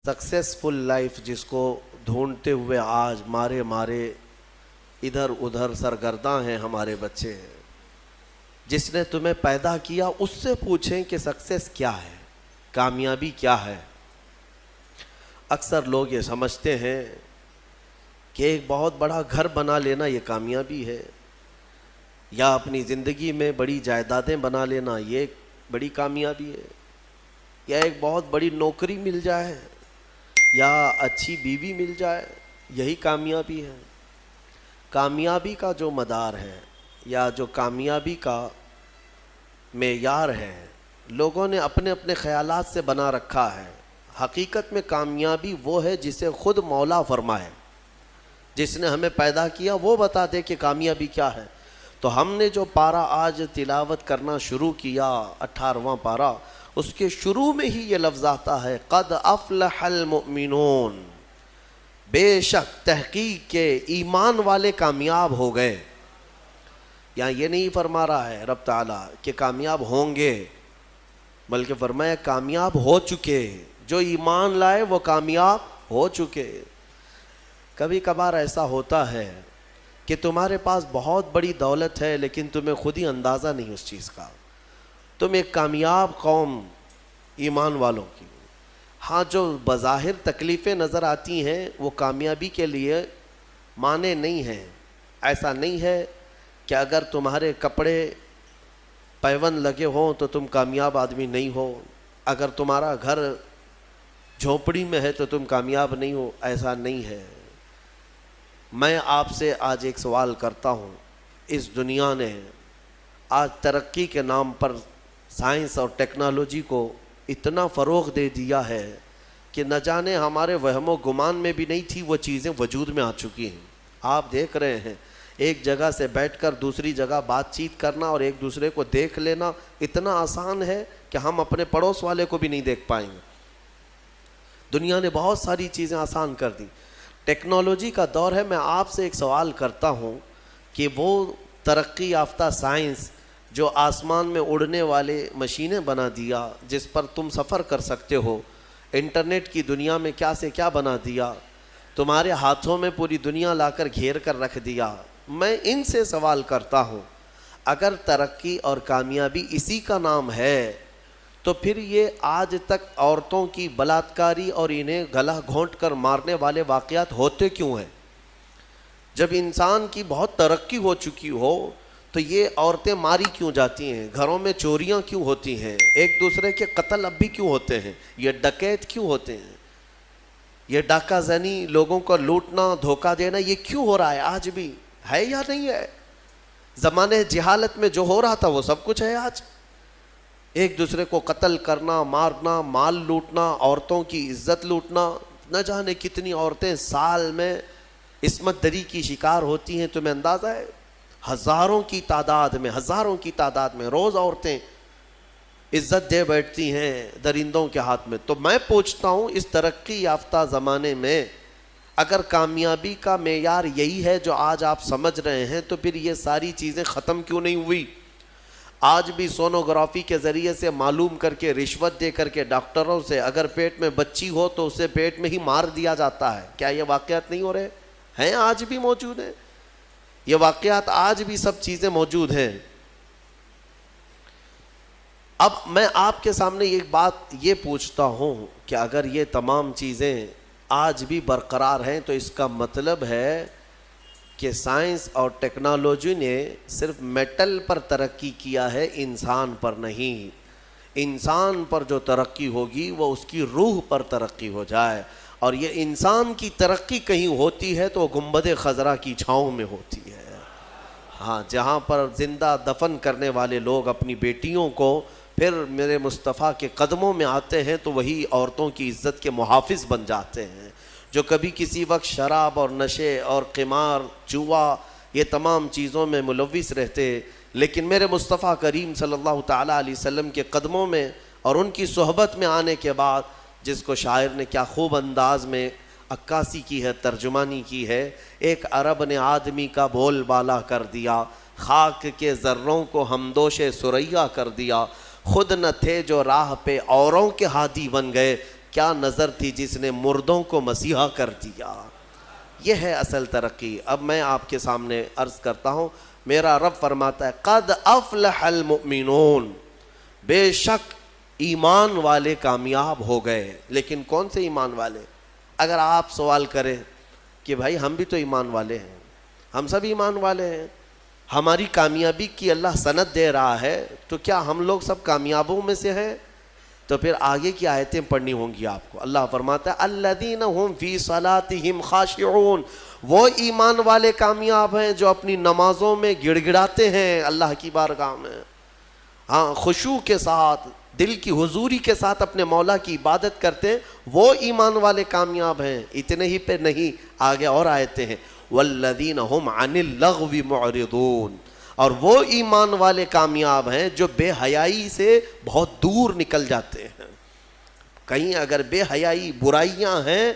Successful life जिसको ढूंढते हुए आज मारे मारे इधर उधर सरगर्दां हैं हमारे बच्चे, जिसने तुम्हें पैदा किया उससे पूछें कि सक्सेस क्या है, कामयाबी क्या है। अक्सर लोग ये समझते हैं कि एक बहुत बड़ा घर बना लेना ये कामयाबी है, या अपनी ज़िंदगी में बड़ी जायदादें बना लेना ये एक बड़ी कामयाबी है, या एक बहुत बड़ी नौकरी मिल जाए, या अच्छी बीवी मिल जाए, यही कामयाबी है। कामयाबी का जो मदार है या जो कामयाबी का मेयार है, लोगों ने अपने अपने ख़यालात से बना रखा है। हकीकत में कामयाबी वो है जिसे खुद मौला फरमाए, जिसने हमें पैदा किया वो बता दे कि कामयाबी क्या है। तो हमने जो पारा आज तिलावत करना शुरू किया, 18वां पारा, उसके शुरू में ही ये लफ्ज़ आता है, क़द अफ़लहल मुमिनून, बेशक तहक़ीक़ के ईमान वाले कामयाब हो गए। यहाँ ये नहीं फरमा रहा है रब ताला कि कामयाब होंगे, बल्कि फरमाया कामयाब हो चुके, जो ईमान लाए वो कामयाब हो चुके। कभी कभार ऐसा होता है कि तुम्हारे पास बहुत बड़ी दौलत है लेकिन तुम्हें खुद ही अंदाज़ा नहीं उस चीज़ का। तुम एक कामयाब कौम ईमान वालों की, हाँ, जो बज़ाहिर तकलीफ़ें नज़र आती हैं वो कामयाबी के लिए माने नहीं हैं। ऐसा नहीं है कि अगर तुम्हारे कपड़े पैबंद लगे हों तो तुम कामयाब आदमी नहीं हो, अगर तुम्हारा घर झोपड़ी में है तो तुम कामयाब नहीं हो, ऐसा नहीं है। मैं आपसे आज एक सवाल करता हूँ, इस दुनिया ने आज तरक्की के नाम पर साइंस और टेक्नोलॉजी को इतना फ़रोग़ दे दिया है कि न जाने हमारे वहमो गुमान में भी नहीं थी वो चीज़ें वजूद में आ चुकी हैं। आप देख रहे हैं, एक जगह से बैठकर दूसरी जगह बातचीत करना और एक दूसरे को देख लेना इतना आसान है कि हम अपने पड़ोस वाले को भी नहीं देख पाएंगे। दुनिया ने बहुत सारी चीज़ें आसान कर दी, टेक्नोलॉजी का दौर है। मैं आपसे एक सवाल करता हूँ कि वो तरक्की याफ्ता साइंस जो आसमान में उड़ने वाले मशीनें बना दिया, जिस पर तुम सफ़र कर सकते हो, इंटरनेट की दुनिया में क्या से क्या बना दिया, तुम्हारे हाथों में पूरी दुनिया लाकर घेर कर रख दिया। मैं इनसे सवाल करता हूँ, अगर तरक्की और कामयाबी इसी का नाम है तो फिर ये आज तक औरतों की बलात्कारी और इन्हें गला घोंट कर मारने वाले वाक़यात होते क्यों हैं? जब इंसान की बहुत तरक्की हो चुकी हो तो ये औरतें मारी क्यों जाती हैं, घरों में चोरियां क्यों होती हैं, एक दूसरे के कत्ल अब भी क्यों होते हैं, ये डकैत क्यों होते हैं, ये डाका जनी, लोगों को लूटना, धोखा देना, ये क्यों हो रहा है? आज भी है या नहीं है? ज़माने जिहालत में जो हो रहा था वो सब कुछ है आज। एक दूसरे को कत्ल करना, मारना, माल लूटना, औरतों की इज्जत लूटना, न जाने कितनी औरतें साल में इस्मत दरी की शिकार होती हैं। तुम्हें अंदाज़ा है? हज़ारों की तादाद में रोज़ औरतें इज्जत दे बैठती हैं दरिंदों के हाथ में। तो मैं पूछता हूँ, इस तरक्की याफ्ता ज़माने में अगर कामयाबी का मेयार यही है जो आज आप समझ रहे हैं, तो फिर ये सारी चीज़ें ख़त्म क्यों नहीं हुई? आज भी सोनोग्राफी के ज़रिए से मालूम करके, रिश्वत दे करके डॉक्टरों से अगर पेट में बच्ची हो तो उसे पेट में ही मार दिया जाता है। क्या ये वाक़यात नहीं हो रहे हैं? आज भी मौजूद हैं ये वाक़यात, आज भी सब चीज़ें मौजूद हैं। अब मैं आपके सामने एक बात ये पूछता हूँ कि अगर ये तमाम चीज़ें आज भी बरकरार हैं तो इसका मतलब है कि साइंस और टेक्नोलॉजी ने सिर्फ मेटल पर तरक्की किया है, इंसान पर नहीं। इंसान पर जो तरक्की होगी वो उसकी रूह पर तरक्की हो जाए, और ये इंसान की तरक्की कहीं होती है तो गुंबद खज़रा की छाँव में होती है। हाँ, जहाँ पर ज़िंदा दफन करने वाले लोग अपनी बेटियों को फिर मेरे मुस्तफ़ा के कदमों में आते हैं तो वही औरतों की इज़्ज़त के मुहाफ़िज़ बन जाते हैं, जो कभी किसी वक्त शराब और नशे और क़िमार, जुआ, ये तमाम चीज़ों में मुलव्विस रहते, लेकिन मेरे मुस्तफ़ा करीम सल्लल्लाहु ताला अलैहि वसल्लम के कदमों में और उनकी सोहबत में आने के बाद, जिसको शायर ने क्या खूब अंदाज में अक्कासी की है, तर्जुमानी की है, एक अरब ने आदमी का बोल बाला कर दिया, खाक के ज़र्रों को हमदोशे सुरैया कर दिया, खुद न थे जो राह पे औरों के हादी बन गए, کیا نظر تھی جس نے مردوں کو مسیحا کر دیا. یہ ہے اصل ترقی. اب میں آپ کے سامنے عرض کرتا ہوں, میرا رب فرماتا ہے قد افلح المؤمنون, بے شک ایمان والے کامیاب ہو گئے. لیکن کون سے ایمان والے؟ اگر آپ سوال کریں کہ بھائی ہم بھی تو ایمان والے ہیں, ہم سب ایمان والے ہیں, ہماری کامیابی کی اللہ سند دے رہا ہے, تو کیا ہم لوگ سب کامیابوں میں سے ہیں؟ تو پھر آگے کی آیتیں پڑھنی ہوں گی آپ کو. اللہ فرماتا ہے الذین هم فی صلاتہم خاشعون, وہ ایمان والے کامیاب ہیں جو اپنی نمازوں میں گڑ گڑاتے ہیں اللہ کی بارگاہ میں, ہاں خشوع کے ساتھ, دل کی حضوری کے ساتھ اپنے مولا کی عبادت کرتے ہیں, وہ ایمان والے کامیاب ہیں. اتنے ہی پہ نہیں, آگے اور آیتیں ہیں والذین هم عن اللغو معرضون, اور وہ ایمان والے کامیاب ہیں جو بے حیائی سے بہت دور نکل جاتے ہیں. کہیں اگر بے حیائی برائیاں ہیں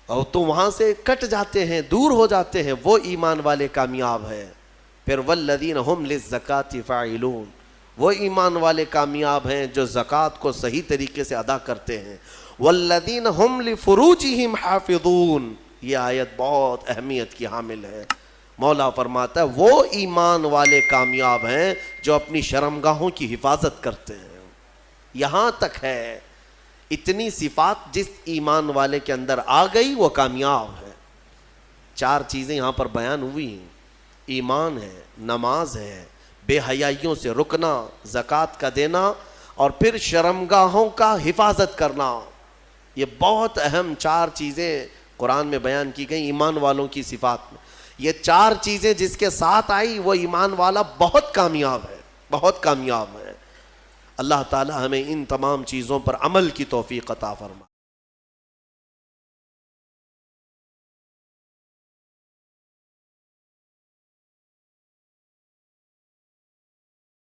اور تو وہاں سے کٹ جاتے ہیں, دور ہو جاتے ہیں, وہ ایمان والے کامیاب ہیں. پھر والذین هم للزکاة فاعلون, وہ ایمان والے کامیاب ہیں جو زکوٰۃ کو صحیح طریقے سے ادا کرتے ہیں. والذین هم لفروجہم حافظون, یہ آیت بہت اہمیت کی حامل ہے. مولا فرماتا ہے وہ ایمان والے کامیاب ہیں جو اپنی شرمگاہوں کی حفاظت کرتے ہیں. یہاں تک ہے, اتنی صفات جس ایمان والے کے اندر آ گئی وہ کامیاب ہے. 4 چیزیں یہاں پر بیان ہوئی ہیں, ایمان ہے, نماز ہے, بے حیائیوں سے رکنا, زکوٰۃ کا دینا, اور پھر شرمگاہوں کا حفاظت کرنا. یہ بہت اہم 4 چیزیں قرآن میں بیان کی گئی ایمان والوں کی صفات میں. یہ 4 چیزیں جس کے ساتھ آئی وہ ایمان والا بہت کامیاب ہے, بہت کامیاب ہے. اللہ تعالی ہمیں ان تمام چیزوں پر عمل کی توفیق عطا فرمائے.